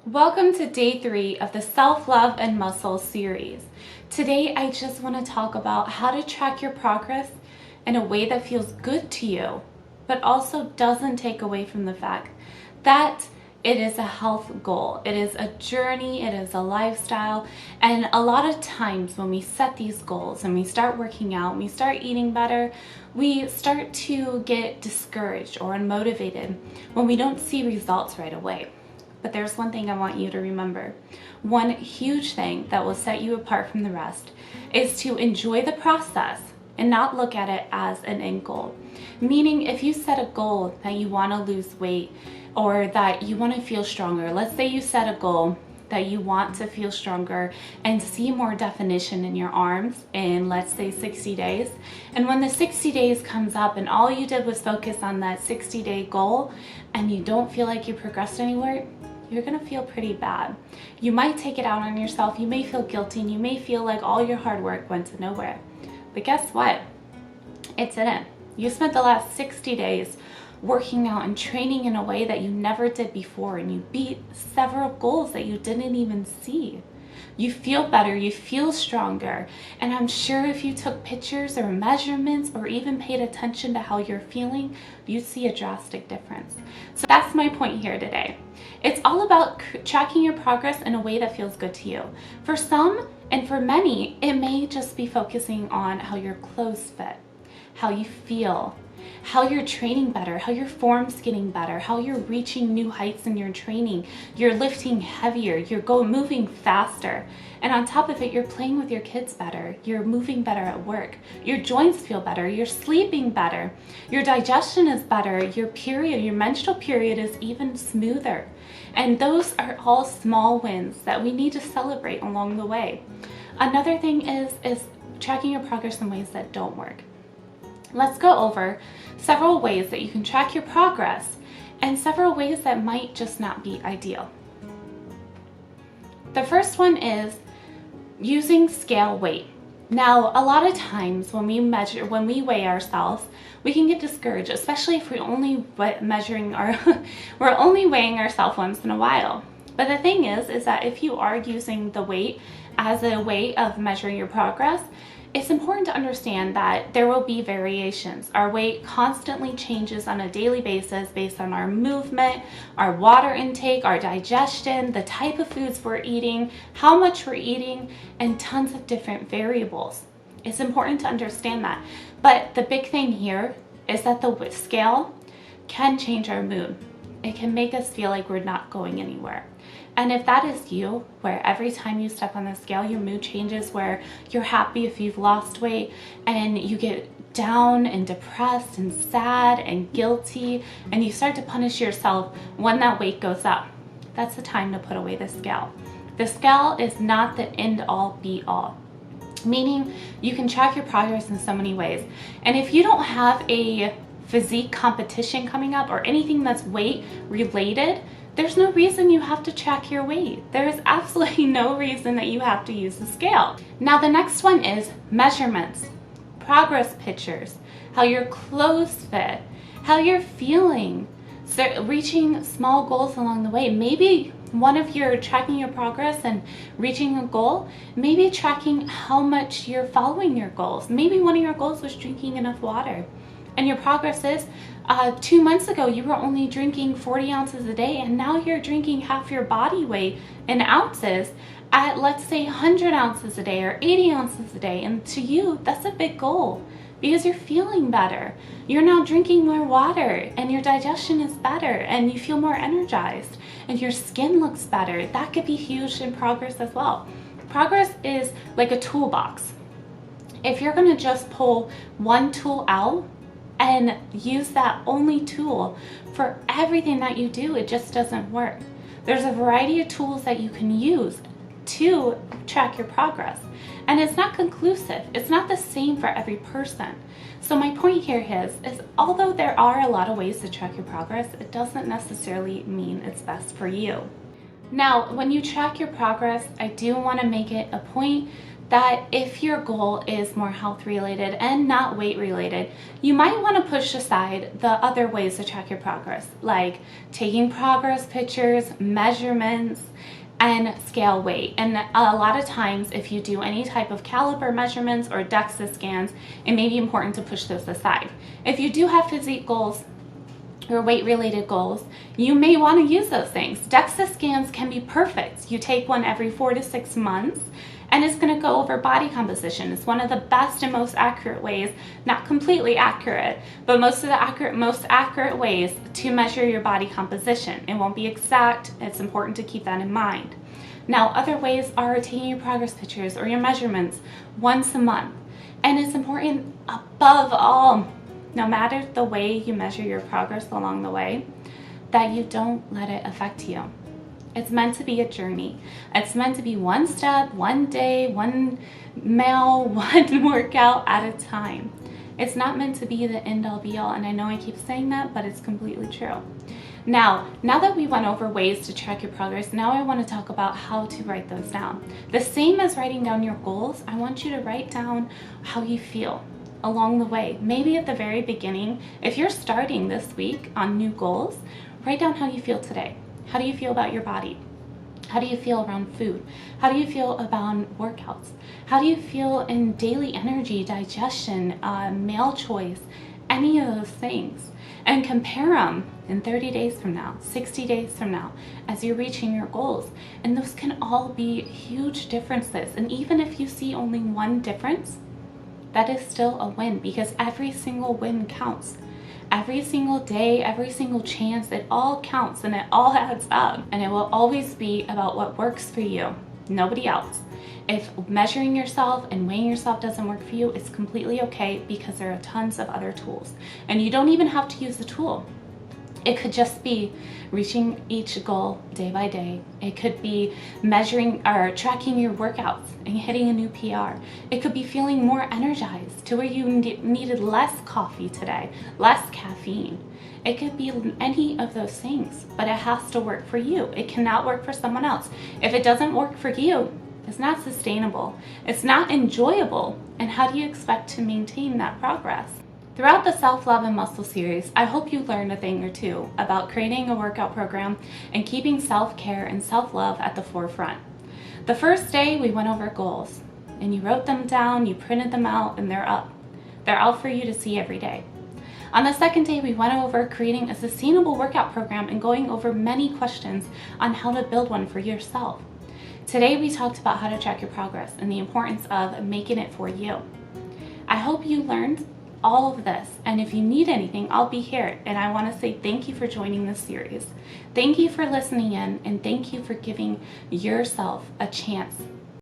Welcome to day 3 of the Self-Love and Muscle series. Today, I just want to talk about how to track your progress in a way that feels good to you, but also doesn't take away from the fact that it is a health goal. It is a journey, it is a lifestyle, and a lot of times when we set these goals and we start working out, we start eating better, we start to get discouraged or unmotivated when we don't see results right away. But there's one thing I want you to remember. One huge thing that will set you apart from the rest is to enjoy the process and not look at it as an end goal. Meaning, if you set a goal that you want to lose weight or that you want to feel stronger, let's say you set a goal that you want to feel stronger and see more definition in your arms in, let's say, 60 days. And when the 60 days comes up and all you did was focus on that 60-day goal and you don't feel like you progressed anywhere, you're gonna feel pretty bad. You might take it out on yourself, you may feel guilty, and you may feel like all your hard work went to nowhere. But guess what? It didn't. You spent the last 60 days working out and training in a way that you never did before, and you beat several goals that you didn't even see. You feel better, you feel stronger, and I'm sure if you took pictures or measurements or even paid attention to how you're feeling, you'd see a drastic difference. So that's my point here today. It's all about tracking your progress in a way that feels good to you. For some, and for many, it may just be focusing on how your clothes fit, how you feel, how you're training better, how your form's getting better, how you're reaching new heights in your training, you're lifting heavier, you're moving faster. And on top of it, you're playing with your kids better, you're moving better at work, your joints feel better, you're sleeping better, your digestion is better, your menstrual period is even smoother. And those are all small wins that we need to celebrate along the way. Another thing is tracking your progress in ways that don't work. Let's go over several ways that you can track your progress and several ways that might just not be ideal. The first one is using scale weight. Now, a lot of times when we weigh ourselves, we can get discouraged, especially if we're only weighing ourselves once in a while. But the thing is that if you are using the weight as a way of measuring your progress, it's important to understand that there will be variations. Our weight constantly changes on a daily basis based on our movement, our water intake, our digestion, the type of foods we're eating, how much we're eating, and tons of different variables. It's important to understand that. But the big thing here is that the scale can change our mood. It can make us feel like we're not going anywhere. And if that is you, where every time you step on the scale, your mood changes, where you're happy if you've lost weight and you get down and depressed and sad and guilty, and you start to punish yourself when that weight goes up, that's the time to put away the scale. The scale is not the end all be all. Meaning you can track your progress in so many ways. And if you don't have a physique competition coming up or anything that's weight related, there's no reason you have to track your weight. There is absolutely no reason that you have to use the scale. Now, the next one is measurements, progress pictures, how your clothes fit, how you're feeling, so reaching small goals along the way. Maybe one of your tracking your progress and reaching a goal, maybe tracking how much you're following your goals. Maybe one of your goals was drinking enough water. And your progress is 2 months ago you were only drinking 40 ounces a day, and now you're drinking half your body weight in ounces at, let's say, 100 ounces a day or 80 ounces a day. And to you, that's a big goal because you're feeling better. You're now drinking more water and your digestion is better and you feel more energized and your skin looks better. That could be huge in progress as well. Progress is like a toolbox. If you're going to just pull one tool out and use that only tool for everything that you do, it just doesn't work. There's a variety of tools that you can use to track your progress, and it's not conclusive. It's not the same for every person. So my point here is although there are a lot of ways to track your progress, it doesn't necessarily mean it's best for you. Now, when you track your progress, I do want to make it a point that if your goal is more health related and not weight related, you might want to push aside the other ways to track your progress, like taking progress pictures, measurements, and scale weight. And a lot of times, if you do any type of caliper measurements or DEXA scans, it may be important to push those aside. If you do have physique goals or weight-related goals, you may want to use those things. DEXA scans can be perfect. You take one every 4 to 6 months, and it's going to go over body composition. It's one of the best and most accurate ways, not completely accurate, but most accurate ways to measure your body composition. It won't be exact. It's important to keep that in mind. Now, other ways are taking your progress pictures or your measurements once a month. And it's important above all, no matter the way you measure your progress along the way, that you don't let it affect you. It's meant to be a journey. It's meant to be one step, one day, one mile, one workout at a time. It's not meant to be the end all be all, and I know I keep saying that, but it's completely true. Now that we went over ways to track your progress, now I want to talk about how to write those down. The same as writing down your goals, I want you to write down how you feel along the way. Maybe at the very beginning, if you're starting this week on new goals, write down how you feel today. How do you feel about your body? How do you feel around food? How do you feel about workouts? How do you feel in daily energy, digestion, meal choice, any of those things? And compare them in 30 days from now, 60 days from now, as you're reaching your goals. And those can all be huge differences. And even if you see only one difference, that is still a win, because every single win counts. Every single day, every single chance, it all counts and it all adds up. And it will always be about what works for you, nobody else. If measuring yourself and weighing yourself doesn't work for you, it's completely okay, because there are tons of other tools. And you don't even have to use the tool. It could just be reaching each goal day by day. It could be measuring or tracking your workouts and hitting a new PR. It could be feeling more energized to where you needed less coffee today, less caffeine. It could be any of those things, but it has to work for you. It cannot work for someone else. If it doesn't work for you, it's not sustainable. It's not enjoyable. And how do you expect to maintain that progress? Throughout the Self-Love and Muscle series, I hope you learned a thing or two about creating a workout program and keeping self-care and self-love at the forefront. The first day, we went over goals, and you wrote them down, you printed them out, and they're up. They're out for you to see every day. On the second day, we went over creating a sustainable workout program and going over many questions on how to build one for yourself. Today, we talked about how to track your progress and the importance of making it for you. I hope you learned all of this, and if you need anything, I'll be here. And I want to say thank you for joining this series. Thank you for listening in, and thank you for giving yourself a chance